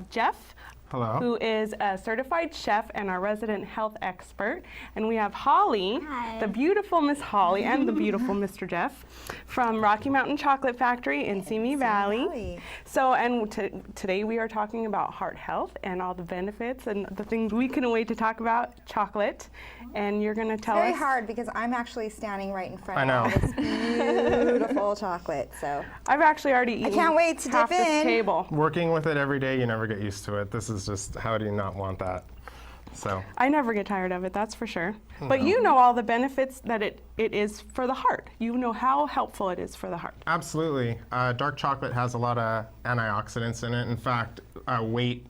have Jeff, Hello. who is a certified chef and our resident health expert. And we have Holly, Hi. the beautiful Miss Holly and the beautiful Mr. Jeff from Rocky Mountain Chocolate Factory in Simi Valley. So, and today we are talking about heart health and all the benefits and the things we couldn't wait to talk about, chocolate. And you're going to tell us. It's very hard because I'm actually standing right in front I know. of this beautiful chocolate. So I've actually already eaten can't wait to half dip this in. table. Working with it every day, you never get used to it. This is just, how do you not want that? So. I never get tired of it, that's for sure. But you know all the benefits that it is for the heart. You know how helpful it is for the heart. Absolutely. Dark chocolate has a lot of antioxidants in it. In fact, weight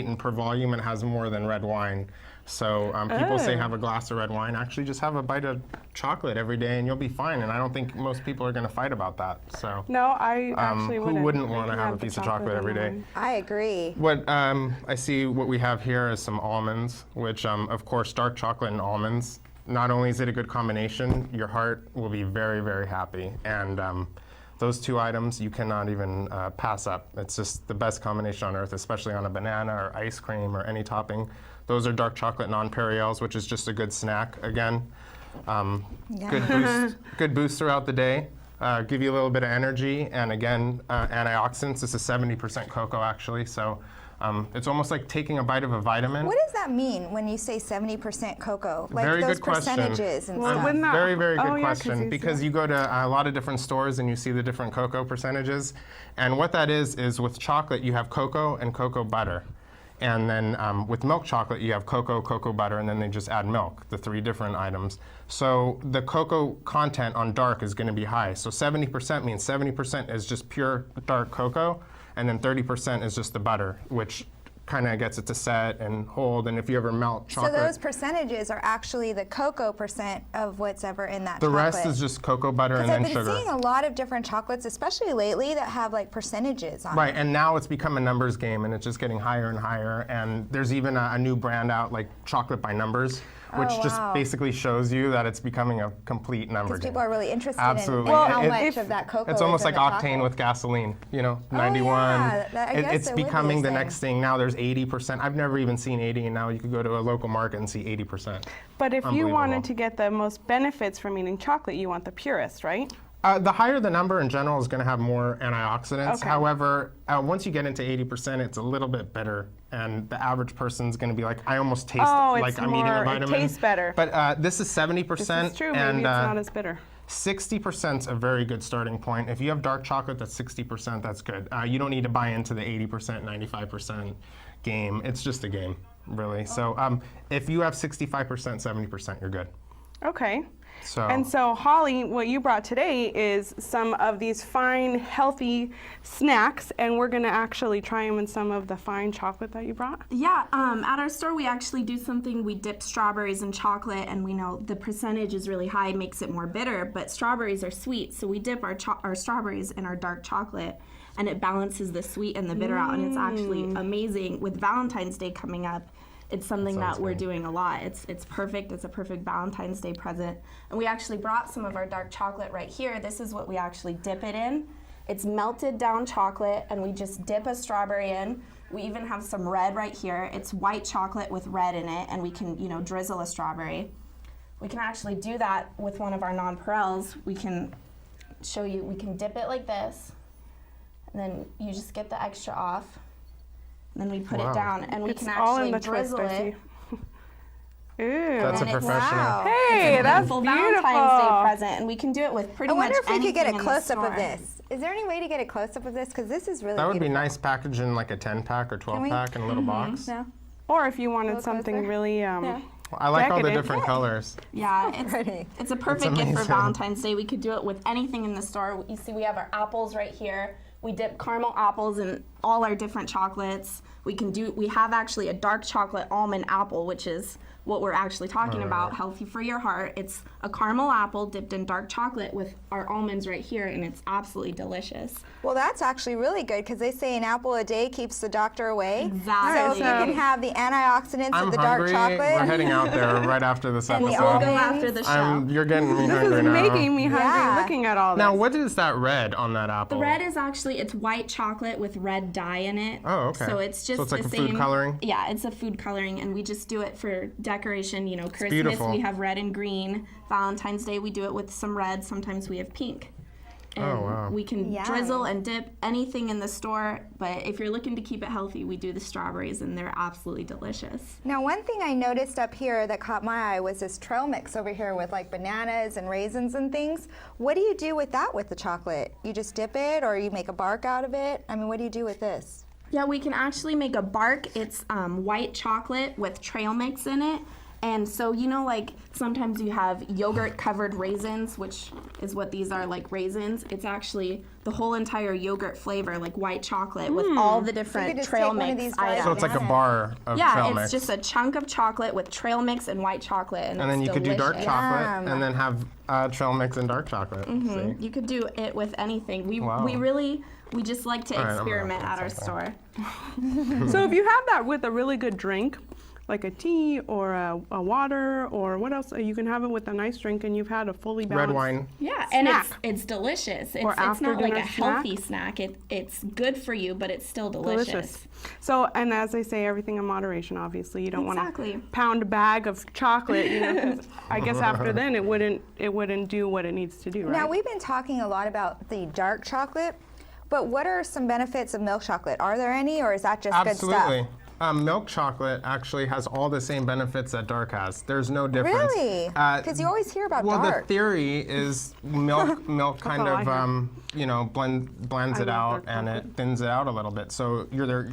and per volume, it has more than red wine. So people say have a glass of red wine. Actually, just have a bite of chocolate every day and you'll be fine. And I don't think most people are going to fight about that. So no, I actually wouldn't. Who wouldn't want to I have a the piece of chocolate every day? I agree. What I see, what we have here is some almonds, which of course, dark chocolate and almonds. Not only is it a good combination, your heart will be very, very happy. And those two items you cannot even pass up. It's just the best combination on earth, especially on a banana or ice cream or any topping. Those are dark chocolate nonpareils, which is just a good snack. Again, good boost throughout the day. Give you a little bit of energy, and again, antioxidants. This is 70% cocoa actually, so it's almost like taking a bite of a vitamin. What does that mean when you say 70% cocoa? Like Very those good question. percentages and Well, stuff. wouldn't that- Very, very good Oh, yeah, 'cause question. you- Because you go to a lot of different stores and you see the different cocoa percentages. And what that is with chocolate, you have cocoa and cocoa butter. And then with milk chocolate, you have cocoa, cocoa butter, and then they just add milk, the three different items. So the cocoa content on dark is going to be high. So 70% means 70% is just pure dark cocoa, and then 30% is just the butter, which kind of gets it to set and hold. And if you ever melt chocolate, So those percentages are actually the cocoa percent of what's ever in that the chocolate. rest is just cocoa butter and I've then been sugar. seeing a lot of different chocolates, especially lately, that have like percentages on Right, them. and now it's become a numbers game, and it's just getting higher and higher. And there's even a new brand out, like Chocolate by Numbers, which just wow. basically shows you that it's becoming a complete number Because game. people are really interested Absolutely. in Well, how it- much of that cocoa It's is almost in like the octane chocolate. with gasoline, 91. yeah, I guess It's it would be becoming the the same. next thing. Now there's 80%. I've never even seen 80, and now you could go to a local market and see 80%. But if you Unbelievable. wanted to get the most benefits from eating chocolate, you want the purest, right? The higher the number in general is going to have more antioxidants. Okay. However, once you get into 80%, it's a little bit bitter. And the average person's going to be like, I almost taste Oh, like it's I'm eating a more- it vitamin. tastes better. But this is 70%. This is true, maybe and it's not as bitter. 60% is a very good starting point. If you have dark chocolate that's 60%, that's good. You don't need to buy into the 80%, 95% game. It's just a game, really. So if you have 65%, 70%, you're good. Okay. So. And so, Holly, what you brought today is some of these fine, healthy snacks, and we're going to actually try them in some of the fine chocolate that you brought. Yeah, at our store we actually do something, we dip strawberries in chocolate, and we know the percentage is really high, makes it more bitter, but strawberries are sweet, so we dip our strawberries in our dark chocolate, and it balances the sweet and the bitter out, and it's actually amazing. With Valentine's Day coming up, it's something that we're doing a lot. It's perfect. It's a perfect Valentine's Day present. And we actually brought some of our dark chocolate right here. This is what we actually dip it in. It's melted down chocolate, and we just dip a strawberry in. We even have some red right here. It's white chocolate with red in it, and we can, drizzle a strawberry. We can actually do that with one of our nonpareils. We can show you, we can dip it like this, and then you just get the extra off. Then we put Wow. it down, and we It's can all in actually the twist, drizzle I it. see. Ooh. That's a And it's- professional. Wow. Hey, that's Full beautiful. Valentine's Day present, and we can do it with pretty I much wonder if we anything could get a in the close-up of store. this. Is there any way to get a close-up of this? Because this is really That would be beautiful. nice packaged in like a 10-pack or 12-pack in a little box. No? Or if you wanted little something closer? really, Yeah. I like all the Decadent. different colors. Yeah, Pretty. it's a perfect gift for amazing. Valentine's Day. We could do it with anything in the store. You see, we have our apples right here. We dip caramel apples in all our different chocolates. We have actually a dark chocolate almond apple, which is what we're actually talking about, healthy for your heart. It's a caramel apple dipped in dark chocolate with our almonds right here, and it's absolutely delicious. Well, that's actually really good because they say an apple a day keeps the doctor away. Exactly. So if you can have the antioxidants I'm of the hungry. dark chocolate. We're heading out there right after this And the episode. almonds. Go after the show. You're getting me This hungry is now. making me hungry Yeah. looking at all this. Now, what is that red on that apple? The red is actually, it's white chocolate with red dye in it. Oh, okay. So it's just So it's like the a same. food coloring? Yeah, it's a food coloring, and we just do it for decoration. You know, Christmas beautiful. we have red and green. Valentine's Day we do it with some red. Sometimes we have pink. And Oh, wow. we can Yeah. drizzle and dip anything in the store, but if you're looking to keep it healthy, we do the strawberries, and they're absolutely delicious. Now, one thing I noticed up here that caught my eye was this trail mix over here with like bananas and raisins and things. What do you do with that with the chocolate? You just dip it or you make a bark out of it? I mean, what do you do with this? Yeah, we can actually make a bark. It's white chocolate with trail mix in it. And so, you know, like sometimes you have yogurt covered raisins, which is what these are, like raisins. It's actually the whole entire yogurt flavor, like white chocolate with all the So you different could just trail take one of mix these dried items. So it's like a bar of Yeah, trail it's mix. just a chunk of chocolate with trail mix and white chocolate. And And then it's you could do dark delicious. chocolate Yum. and then have trail mix and dark chocolate. See? You could do it with anything. Wow. We just like to All right, I'm gonna experiment have at our to store. So if you have that with a really good drink, like a tea or a water or what else, you can have it with a nice drink and you've had a fully balanced Red wine. Yeah, and snack. it's delicious. It's after not like a dinner healthy snack. It's good for you, but it's still delicious. So, and as they say, everything in moderation, obviously. You don't Exactly. want to pound a bag of chocolate, you know, 'cause I guess after then it wouldn't do what it needs to do, right? Now, we've been talking a lot about the dark chocolate, but what are some benefits of milk chocolate? Are there any, or is that just good Absolutely. stuff? Milk chocolate actually has all the same benefits that dark has. There's no difference. Really? Because you always hear about Well, dark. the theory is milk kind all I of heard. you know blends I it love out dark and chocolate. it thins it out a little bit. So your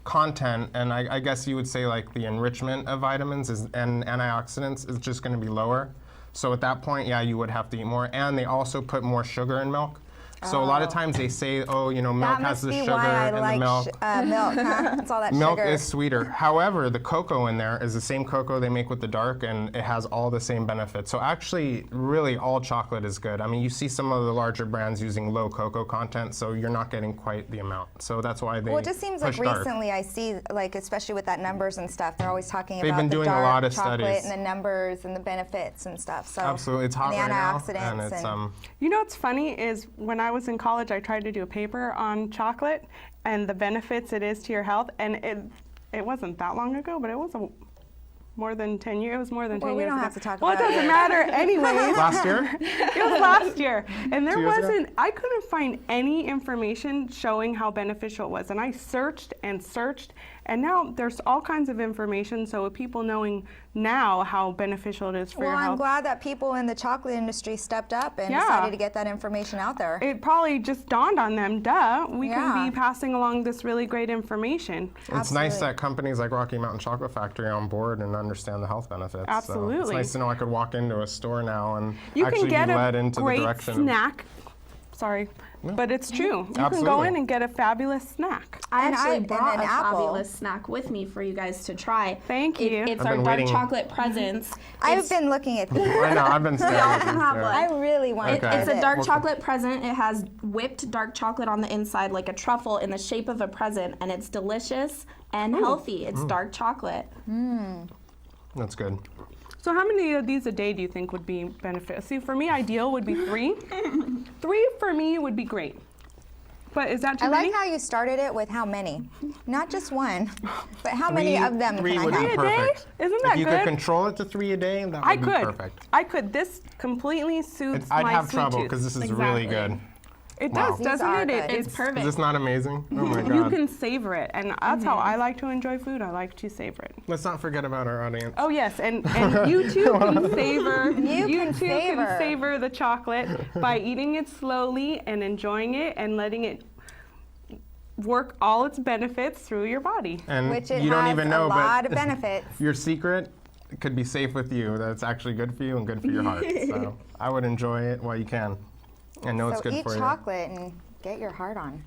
content, and I guess you would say like the enrichment of vitamins and antioxidants is just going to be lower. So at that point, yeah, you would have to eat more. And they also put more sugar in milk. So a lot of times they say, oh, you know, milk that has must the be sugar why I in like the milk. milk, huh? It's all that Milk sugar. is sweeter. However, the cocoa in there is the same cocoa they make with the dark, and it has all the same benefits. So actually, really, all chocolate is good. I mean, you see some of the larger brands using low cocoa content, so you're not getting quite the amount. So that's why they Well, it just seems like push dark. recently I see, like, especially with that numbers and stuff, they're always talking They've about been the doing a dark lot of chocolate studies. and the numbers and the benefits and stuff. So Absolutely, it's hot the right now, antioxidants and it's You know what's funny is when I was in college, I tried to do a paper on chocolate and the benefits it is to your health, and it wasn't that long ago, but it was more than 10 years. It was more than 10 Well, we years don't ago. have to talk well, about it doesn't it. matter anyways. last year. It was last year, and there 2 years ago? wasn't. I couldn't find any information showing how beneficial it was, and I searched and searched, and now there's all kinds of information. So with people knowing now how beneficial it is for Well, your I'm health, glad that people in the chocolate industry stepped up and Yeah. decided to get that information out there. it probably just dawned on them. Duh, we Yeah. can be passing along this really great information. It's nice Absolutely. that companies like Rocky Mountain Chocolate Factory are on board and understand the health benefits. So it's Absolutely. nice to know I could walk into a store now and You actually can get be led a into the great direction. snack. Sorry, but it's true. You can go Absolutely. in and get a fabulous snack. I And actually and brought an a apple. fabulous snack with me for you guys to try. Thank you. It's I've our been dark waiting. chocolate presents. I've been looking at these. I know, I've been staring at can these, have yeah. one. I really want to Okay. try It's a this. dark chocolate present. It has whipped dark chocolate on the inside, like a truffle in the shape of a present, and it's delicious and healthy. It's dark chocolate. That's good. So how many of these a day do you think would be benefit? See, for me, ideal would be 3. 3 for me would be great. But is that too I many? like how you started it with how many. Not just one, but how many of them Three can I would be have? a day? perfect. Isn't that if you good? could control it to 3 a day, that would I be could. perfect. I could. This completely suits I'd my have sweet trouble tooth. because this is Exactly. really good. It Wow. does, These doesn't are it? good. It's perfect. Is this not amazing? Oh my You God. can savor it, and that's how I like to enjoy food. I like to savor it. Let's not forget about our audience. Oh yes, and you too can savor. You can too savor. can savor the chocolate by eating it slowly and enjoying it and letting it work all its benefits through your body. And Which it you don't has even know, a lot but of benefits. your secret could be safe with you. That's actually good for you and good for your heart. So I would enjoy it while you can. I know it's So good eat for you. chocolate and get your heart on.